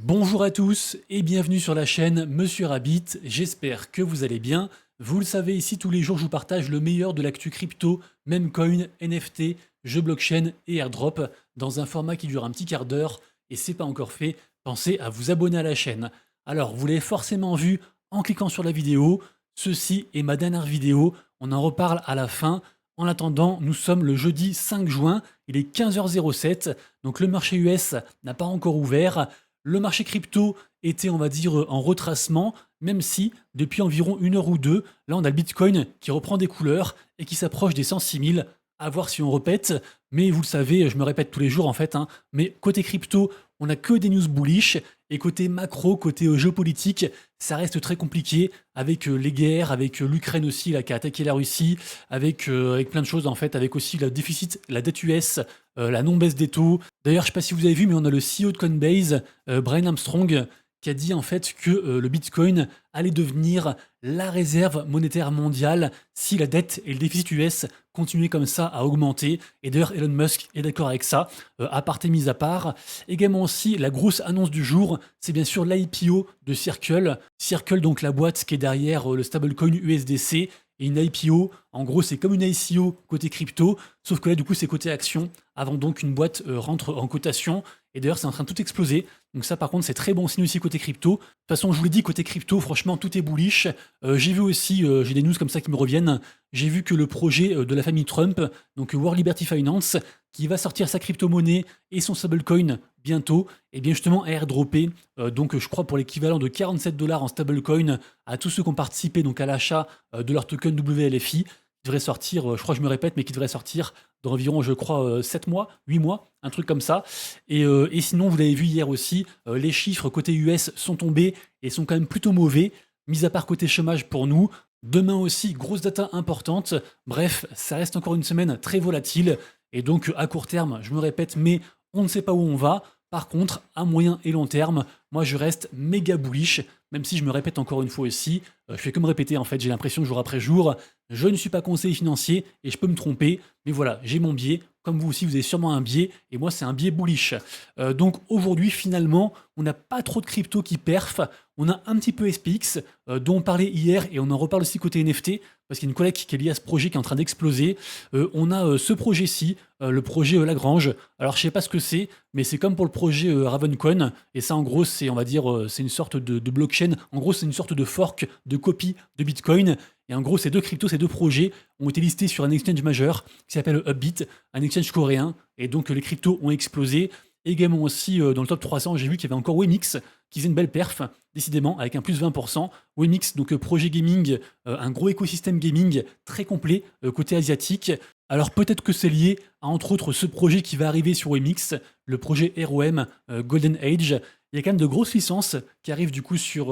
Bonjour à tous et bienvenue sur la chaîne Monsieur Rabbit, j'espère que vous allez bien. Vous le savez, ici tous les jours je vous partage le meilleur de l'actu crypto, memecoin, NFT, jeux blockchain et airdrop dans un format qui dure un petit quart d'heure et c'est pas encore fait, pensez à vous abonner à la chaîne. Alors vous l'avez forcément vu en cliquant sur la vidéo, ceci est ma dernière vidéo, on en reparle à la fin. En attendant, nous sommes le jeudi 5 juin, il est 15h07, donc le marché US n'a pas encore ouvert. Le marché crypto était, on va dire, en retracement, même si depuis environ une heure ou deux, là on a le Bitcoin qui reprend des couleurs et qui s'approche des 106 000. À voir si on répète, mais vous le savez, je me répète tous les jours en fait, hein, mais côté crypto, on n'a que des news bullish, et côté macro, côté géopolitique, ça reste très compliqué, avec les guerres, avec l'Ukraine aussi, là, qui a attaqué la Russie, avec plein de choses en fait, avec aussi le déficit, la dette US, la non-baisse des taux. D'ailleurs, je sais pas si vous avez vu, mais on a le CEO de Coinbase, Brian Armstrong, qui a dit en fait que le Bitcoin allait devenir la réserve monétaire mondiale si la dette et le déficit US continuaient comme ça à augmenter. Et d'ailleurs, Elon Musk est d'accord avec ça, aparté mis à part. Également aussi, la grosse annonce du jour, c'est bien sûr l'IPO de Circle. Circle, donc la boîte qui est derrière le stablecoin USDC. Et une IPO, en gros, c'est comme une ICO côté crypto, sauf que là, du coup, c'est côté action, avant donc qu'une boîte rentre en cotation. Et d'ailleurs, c'est en train de tout exploser. Donc ça, par contre, c'est très bon signe aussi côté crypto. De toute façon, je vous l'ai dit, côté crypto, franchement, tout est bullish. J'ai vu aussi, j'ai des news comme ça qui me reviennent. J'ai vu que le projet de la famille Trump, donc World Liberty Finance, qui va sortir sa crypto-monnaie et son stablecoin bientôt, et bien justement airdropper, donc je crois pour l'équivalent de 47 dollars en stablecoin à tous ceux qui ont participé donc à l'achat de leur token WLFI, qui devrait sortir, je crois que je me répète, mais qui devrait sortir dans environ, je crois, 7 mois, 8 mois, un truc comme ça. Et sinon, vous l'avez vu hier aussi, les chiffres côté US sont tombés et sont quand même plutôt mauvais, mis à part côté chômage pour nous. Demain aussi, grosse data importante. Bref, ça reste encore une semaine très volatile. Et donc, à court terme, je me répète, mais on ne sait pas où on va. Par contre, à moyen et long terme, moi je reste méga bullish, même si je me répète encore une fois aussi, je fais que me répéter en fait, j'ai l'impression jour après jour, je ne suis pas conseiller financier et je peux me tromper, mais voilà, j'ai mon biais, comme vous aussi vous avez sûrement un biais, et moi c'est un biais bullish. Donc aujourd'hui finalement, on n'a pas trop de crypto qui perf, on a un petit peu SPX, dont on parlait hier, et on en reparle aussi côté NFT, parce qu'il y a une collègue qui est liée à ce projet qui est en train d'exploser. On a ce projet-ci, le projet Lagrange. Alors je sais pas ce que c'est, mais c'est comme pour le projet Ravencoin. Et ça, en gros, c'est, on va dire, c'est une sorte de blockchain. En gros, c'est une sorte de fork, de copie de Bitcoin. Et en gros, ces deux cryptos, ces deux projets ont été listés sur un exchange majeur qui s'appelle Upbit, un exchange coréen. Et donc, les cryptos ont explosé. Également aussi, dans le top 300, j'ai vu qu'il y avait encore Wemix qui faisait une belle perf, décidément, avec un plus 20%. Wemix, donc projet gaming, un gros écosystème gaming très complet côté asiatique. Alors peut-être que c'est lié à entre autres ce projet qui va arriver sur Wemix, le projet ROM Golden Age. Il y a quand même de grosses licences qui arrivent du coup sur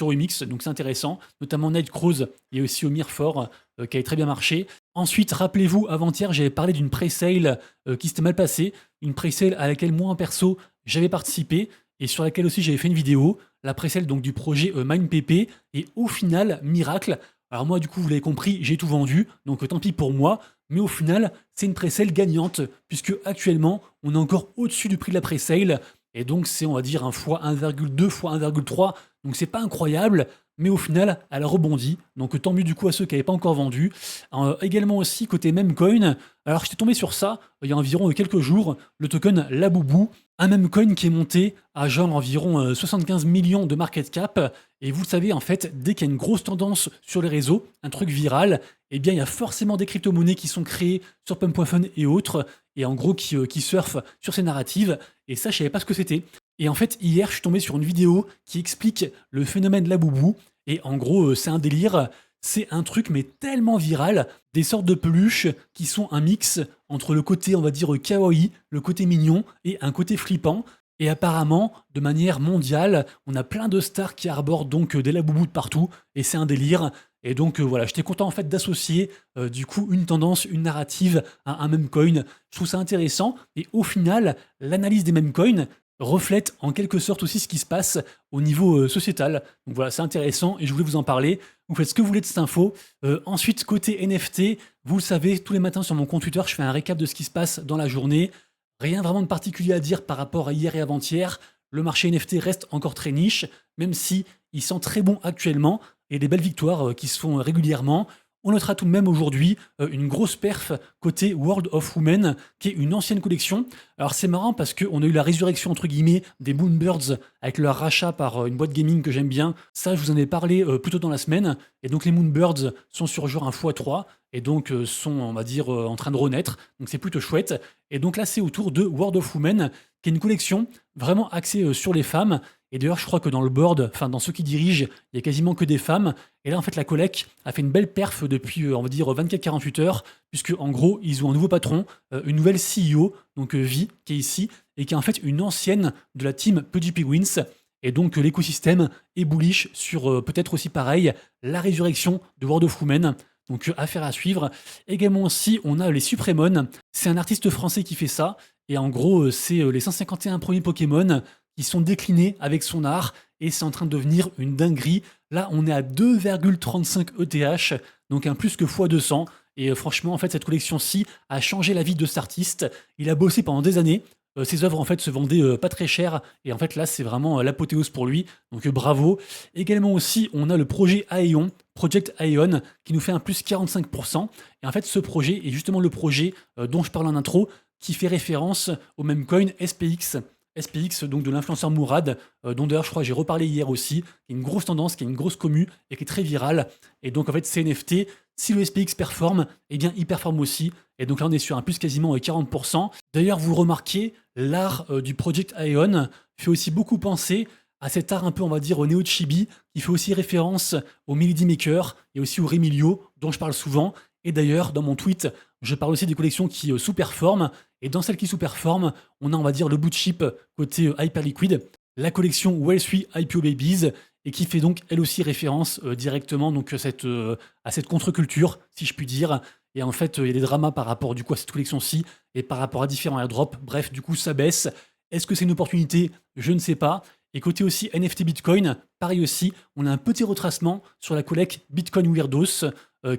Wemix, donc c'est intéressant, notamment Nightcrawler et aussi Omir Fort qui avait très bien marché. Ensuite, rappelez-vous, avant-hier, j'avais parlé d'une pre-sale qui s'était mal passée, une pre-sale à laquelle moi en perso j'avais participé et sur laquelle aussi j'avais fait une vidéo, la pre-sale donc du projet MinePP, et au final, miracle. Alors moi, du coup, vous l'avez compris, j'ai tout vendu, donc tant pis pour moi. Mais au final, c'est une pre-sale gagnante, puisque actuellement, on est encore au-dessus du prix de la pre-sale, et donc c'est, on va dire, un fois 1,2 fois 1,3, donc c'est pas incroyable, mais au final, elle a rebondi, donc tant mieux du coup à ceux qui n'avaient pas encore vendu. Également aussi, côté Memecoin, alors j'étais tombé sur ça il y a environ quelques jours, le token Laboubou, un Memecoin qui est monté à genre environ 75 millions de market cap, et vous le savez, en fait, dès qu'il y a une grosse tendance sur les réseaux, un truc viral, eh bien, il y a forcément des crypto-monnaies qui sont créées sur Pump.fun et autres, et en gros qui surfent sur ces narratives, et ça, je savais pas ce que c'était. Et en fait, hier, je suis tombé sur une vidéo qui explique le phénomène Laboubou, et en gros, c'est un délire, c'est un truc mais tellement viral, des sortes de peluches qui sont un mix entre le côté, on va dire, kawaii, le côté mignon, et un côté flippant. Et apparemment, de manière mondiale, on a plein de stars qui arborent donc des Laboubous de partout, et c'est un délire. Et donc voilà, j'étais content en fait d'associer du coup une tendance, une narrative à un meme coin. Je trouve ça intéressant, et au final, l'analyse des meme coins reflète en quelque sorte aussi ce qui se passe au niveau sociétal. Donc voilà, c'est intéressant et je voulais vous en parler. Vous faites ce que vous voulez de cette info. Ensuite, côté NFT, vous le savez, tous les matins sur mon compte Twitter, je fais un récap de ce qui se passe dans la journée. Rien vraiment de particulier à dire par rapport à hier et avant-hier. le marché NFT reste encore très niche, même si il sent très bon actuellement et des belles victoires qui se font régulièrement. On notera tout de même aujourd'hui une grosse perf côté World of Women, qui est une ancienne collection. Alors c'est marrant parce qu'on a eu la résurrection entre guillemets des Moonbirds avec leur rachat par une boîte gaming que j'aime bien. Ça, je vous en ai parlé plus tôt dans la semaine. Et donc les Moonbirds sont sur genre un x3 et donc sont, on va dire, en train de renaître. Donc c'est plutôt chouette. Et donc là, c'est autour de World of Women, qui est une collection vraiment axée sur les femmes. Et d'ailleurs, je crois que dans le board, enfin dans ceux qui dirigent, il y a quasiment que des femmes. Et là, en fait, la collect a fait une belle perf depuis, on va dire, 24-48 heures, puisque en gros, ils ont un nouveau patron, une nouvelle CEO, donc Vi, qui est ici, et qui est en fait une ancienne de la team PGP Wins. Et donc, l'écosystème est bullish sur peut-être aussi pareil, la résurrection de World of Women. Donc, affaire à suivre. Également aussi, on a les Supremon. C'est un artiste français qui fait ça. Et en gros, c'est les 151 premiers Pokémon qui sont déclinés avec son art et c'est en train de devenir une dinguerie. Là, on est à 2,35 ETH, donc un plus que x200. Et franchement, en fait, cette collection-ci a changé la vie de cet artiste. Il a bossé pendant des années. Ses œuvres, en fait, se vendaient pas très cher. Et en fait, là, c'est vraiment l'apothéose pour lui. Donc, bravo. Également aussi, on a le projet Aeon, Project Aeon, qui nous fait un plus 45%. Et en fait, ce projet est justement le projet dont je parle en intro, qui fait référence au même coin SPX. SPX, donc de l'influenceur Mourad, dont d'ailleurs je crois que j'ai reparlé hier aussi, qui est une grosse tendance, qui est une grosse commu et qui est très virale. Et donc en fait, ces NFT, si le SPX performe, eh bien il performe aussi. Et donc là, on est sur un plus quasiment 40%. D'ailleurs, vous remarquez, l'art du Project Aeon fait aussi beaucoup penser à cet art un peu, on va dire, au Neo Chibi, qui fait aussi référence au Melody Maker et aussi au Remilio, dont je parle souvent. Et d'ailleurs, dans mon tweet, je parle aussi des collections qui sous-performent. Et dans celles qui sous-performent, on a, on va dire, le boot chip côté Hyperliquid, la collection Well3 IPO Babies, et qui fait donc elle aussi référence directement donc, à cette contre-culture, si je puis dire. Et en fait, il y a des dramas par rapport du coup à cette collection-ci et par rapport à différents airdrops. Bref, du coup, ça baisse. Est-ce que c'est une opportunité? Je ne sais pas. Et côté aussi NFT Bitcoin, pareil aussi, on a un petit retracement sur la collecte Bitcoin Weirdos,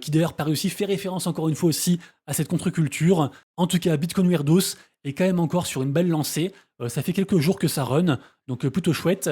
qui d'ailleurs pareil aussi fait référence encore une fois aussi à cette contre-culture. En tout cas, Bitcoin Weirdos est quand même encore sur une belle lancée. Ça fait quelques jours que ça run, donc plutôt chouette.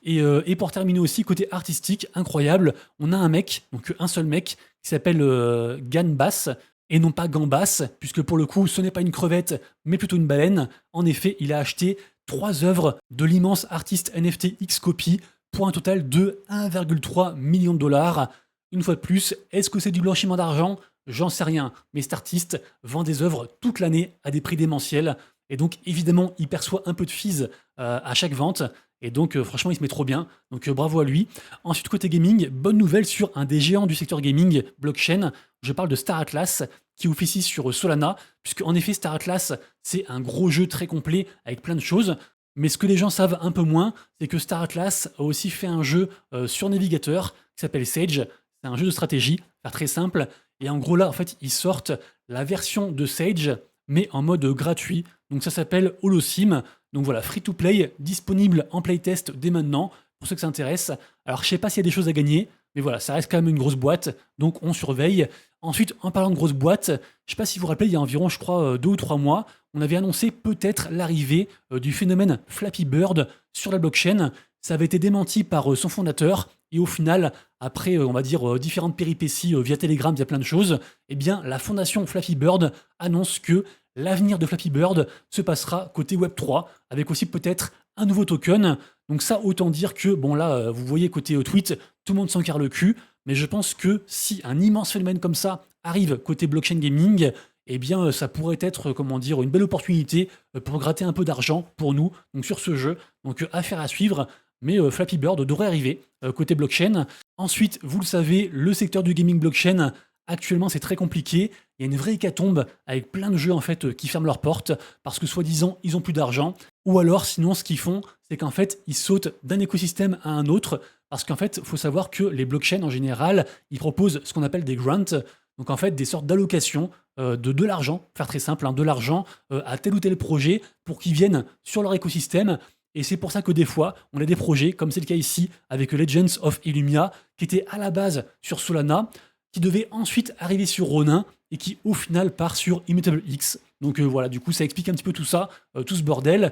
Et pour terminer aussi, côté artistique, incroyable, on a un mec, donc un seul mec, qui s'appelle Ganbass, et non pas Gambas, puisque pour le coup, ce n'est pas une crevette, mais plutôt une baleine. En effet, il a acheté 3 œuvres de l'immense artiste NFT Xcopy pour un total de 1,3 million de dollars. Une fois de plus, est-ce que c'est du blanchiment d'argent? J'en sais rien, mais cet artiste vend des œuvres toute l'année à des prix démentiels, et donc évidemment il perçoit un peu de fees à chaque vente, et donc franchement il se met trop bien, donc bravo à lui. Ensuite côté gaming, bonne nouvelle sur un des géants du secteur gaming, blockchain, je parle de Star Atlas, qui officie sur Solana, puisque en effet Star Atlas c'est un gros jeu très complet avec plein de choses, mais ce que les gens savent un peu moins, c'est que Star Atlas a aussi fait un jeu sur navigateur qui s'appelle Sage. C'est un jeu de stratégie, faire très simple. Et en gros là, en fait, ils sortent la version de Sage, mais en mode gratuit. Donc ça s'appelle Holosim. Donc voilà, free to play, disponible en playtest dès maintenant, pour ceux que ça intéresse. Alors je sais pas s'il y a des choses à gagner, mais voilà, ça reste quand même une grosse boîte, donc on surveille. Ensuite, en parlant de grosse boîte, je sais pas si vous vous rappelez, il y a environ, je crois, 2 ou 3 mois, on avait annoncé peut-être l'arrivée du phénomène Flappy Bird sur la blockchain. Ça avait été démenti par son fondateur, et au final, après, on va dire, différentes péripéties via Telegram, via plein de choses, eh bien, la fondation Flappy Bird annonce que l'avenir de Flappy Bird se passera côté Web3, avec aussi peut-être un nouveau token. Donc ça, autant dire que, bon là, vous voyez côté tweet, tout le monde s'en carre le cul, mais je pense que si un immense phénomène comme ça arrive côté blockchain gaming, eh bien, ça pourrait être, comment dire, une belle opportunité pour gratter un peu d'argent pour nous, donc sur ce jeu. Donc, affaire à suivre, mais Flappy Bird devrait arriver côté blockchain. Ensuite, vous le savez, le secteur du gaming blockchain, actuellement, c'est très compliqué. Il y a une vraie hécatombe avec plein de jeux en fait qui ferment leurs portes parce que soi-disant ils ont plus d'argent. Ou alors, sinon, ce qu'ils font, c'est qu'en fait, ils sautent d'un écosystème à un autre parce qu'en fait, il faut savoir que les blockchains en général, ils proposent ce qu'on appelle des grants, donc en fait des sortes d'allocations de l'argent, pour faire très simple, hein, de l'argent à tel ou tel projet pour qu'ils viennent sur leur écosystème. Et c'est pour ça que des fois, on a des projets, comme c'est le cas ici avec Legends of Illumia, qui était à la base sur Solana, qui devait ensuite arriver sur Ronin et qui au final part sur Immutable X. Donc voilà, du coup, ça explique un petit peu tout ça, tout ce bordel.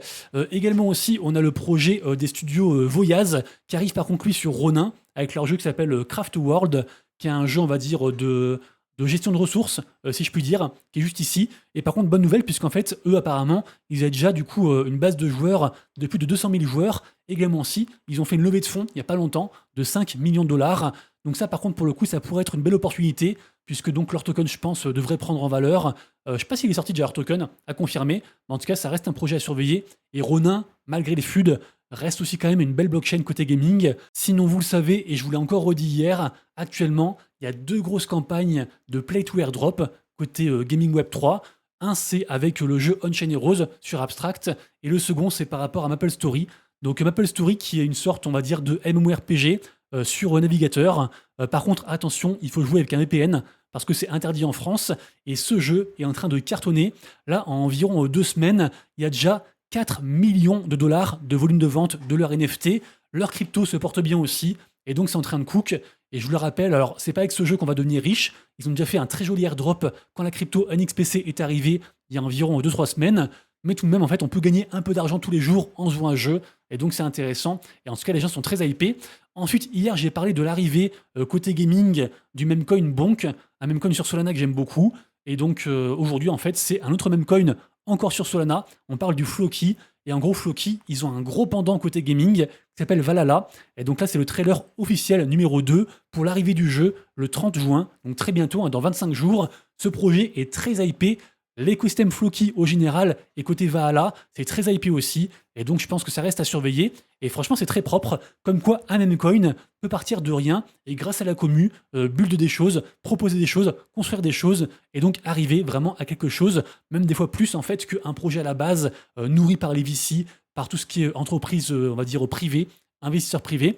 Également aussi, on a le projet des studios Voyaz qui arrive par contre lui sur Ronin avec leur jeu qui s'appelle Craft World, qui est un jeu, on va dire, de gestion de ressources, si je puis dire, qui est juste ici. Et par contre, bonne nouvelle, puisqu'en fait, eux, apparemment, ils ont déjà du coup une base de joueurs de plus de 200 000 joueurs. Également aussi, ils ont fait une levée de fonds, il n'y a pas longtemps, de 5 millions de dollars. Donc ça, par contre, pour le coup, ça pourrait être une belle opportunité, puisque donc leur token, je pense, devrait prendre en valeur. Je ne sais pas s'il est sorti déjà leur token, à confirmer, mais en tout cas, ça reste un projet à surveiller. Et Ronin, malgré les FUD, reste aussi quand même une belle blockchain côté gaming. Sinon, vous le savez, et je vous l'ai encore redit hier, actuellement, il y a 2 grosses campagnes de Play to Airdrop côté Gaming Web 3. Un, c'est avec le jeu On-Chain Heroes sur Abstract, et le second, c'est par rapport à MapleStory. Donc MapleStory qui est une sorte, on va dire, de MMORPG sur navigateur. Par contre, attention, il faut jouer avec un VPN parce que c'est interdit en France, et ce jeu est en train de cartonner. Là, en environ 2 semaines, il y a déjà 4 millions de dollars de volume de vente de leur NFT. Leur crypto se porte bien aussi, et donc c'est en train de cook. Et je vous le rappelle, alors c'est pas avec ce jeu qu'on va devenir riche. Ils ont déjà fait un très joli airdrop quand la crypto NXPC est arrivée il y a environ 2-3 semaines. Mais tout de même, en fait, on peut gagner un peu d'argent tous les jours en jouant à un jeu. Et donc c'est intéressant. Et en tout cas, les gens sont très hypés. Ensuite, hier, j'ai parlé de l'arrivée côté gaming du memecoin Bonk, un memecoin sur Solana que j'aime beaucoup. Et donc aujourd'hui, en fait, c'est un autre memecoin encore sur Solana. On parle du Floki. Et en gros, Floki, ils ont un gros pendant côté gaming qui s'appelle Valhalla. Et donc là, c'est le trailer officiel numéro 2 pour l'arrivée du jeu le 30 juin. Donc très bientôt, hein, dans 25 jours. Ce projet est très hypé. L'écosystème Floki au général et côté Valhalla, c'est très hypé aussi. Et donc je pense que ça reste à surveiller. Et franchement, c'est très propre. Comme quoi, un memecoin peut partir de rien et grâce à la commu, build des choses, proposer des choses, construire des choses et donc arriver vraiment à quelque chose, même des fois plus en fait qu'un projet à la base nourri par les VC, par tout ce qui est entreprise, on va dire privée, investisseurs privés.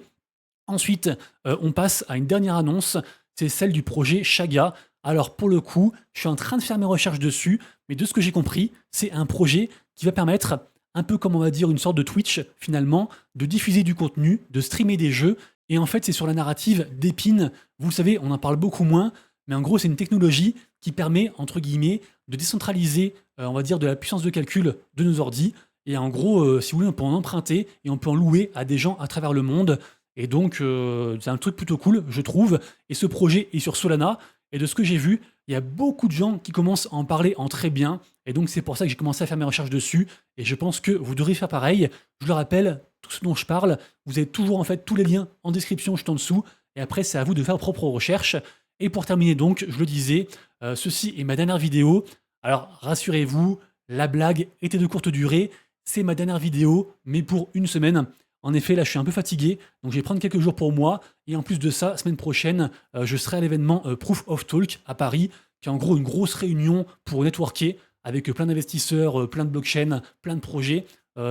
Ensuite, on passe à une dernière annonce, c'est celle du projet Chaga. Alors pour le coup, je suis en train de faire mes recherches dessus, mais de ce que j'ai compris, c'est un projet qui va permettre, un peu comme on va dire une sorte de Twitch finalement, de diffuser du contenu, de streamer des jeux, et en fait c'est sur la narrative d'Epine. Vous le savez, on en parle beaucoup moins, mais en gros c'est une technologie qui permet, entre guillemets, de décentraliser, on va dire, de la puissance de calcul de nos ordis, et en gros, si vous voulez, on peut en emprunter et on peut en louer à des gens à travers le monde. Et donc, c'est un truc plutôt cool, je trouve. Et ce projet est sur Solana. Et de ce que j'ai vu, il y a beaucoup de gens qui commencent à en parler en très bien. Et donc, c'est pour ça que j'ai commencé à faire mes recherches dessus. Et je pense que vous devriez faire pareil. Je le rappelle, tout ce dont je parle, vous avez toujours en fait tous les liens en description juste en dessous. Et après, c'est à vous de faire vos propres recherches. Et pour terminer donc, je le disais, ceci est ma dernière vidéo. Alors, rassurez-vous, la blague était de courte durée. C'est ma dernière vidéo, mais pour une semaine. En effet, là, je suis un peu fatigué, donc je vais prendre quelques jours pour moi. Et en plus de ça, semaine prochaine, je serai à l'événement Proof of Talk à Paris, qui est en gros une grosse réunion pour networker avec plein d'investisseurs, plein de blockchains, plein de projets,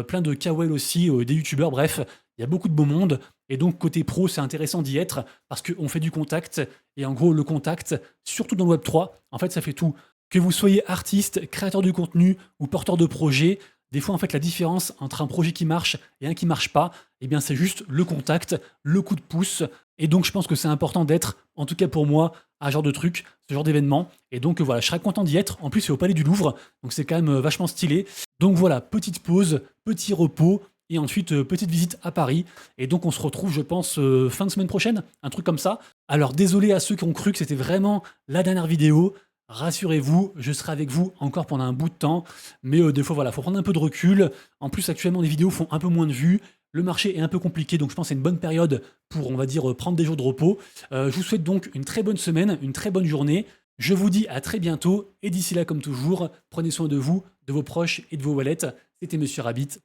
plein de KOL aussi, des youtubeurs, bref, il y a beaucoup de beau monde. Et donc, côté pro, c'est intéressant d'y être parce qu'on fait du contact. Et en gros, le contact, surtout dans le Web3, en fait, ça fait tout. Que vous soyez artiste, créateur de contenu ou porteur de projet, des fois, en fait, la différence entre un projet qui marche et un qui marche pas, eh bien, c'est juste le contact, le coup de pouce. Et donc, je pense que c'est important d'être, en tout cas pour moi, à ce genre de truc, ce genre d'événement. Et donc, voilà, je serais content d'y être. En plus, c'est au Palais du Louvre, donc c'est quand même vachement stylé. Donc voilà, petite pause, petit repos, et ensuite, petite visite à Paris. Et donc, on se retrouve, je pense, fin de semaine prochaine, un truc comme ça. Alors, désolé à ceux qui ont cru que c'était vraiment la dernière vidéo. Rassurez-vous, je serai avec vous encore pendant un bout de temps, mais des fois voilà, faut prendre un peu de recul. En plus actuellement les vidéos font un peu moins de vues, le marché est un peu compliqué, donc je pense que c'est une bonne période pour, on va dire, prendre des jours de repos. Je vous souhaite donc une très bonne semaine, une très bonne journée. Je vous dis à très bientôt, et d'ici là comme toujours, prenez soin de vous, de vos proches et de vos wallets. C'était Monsieur Rabbit.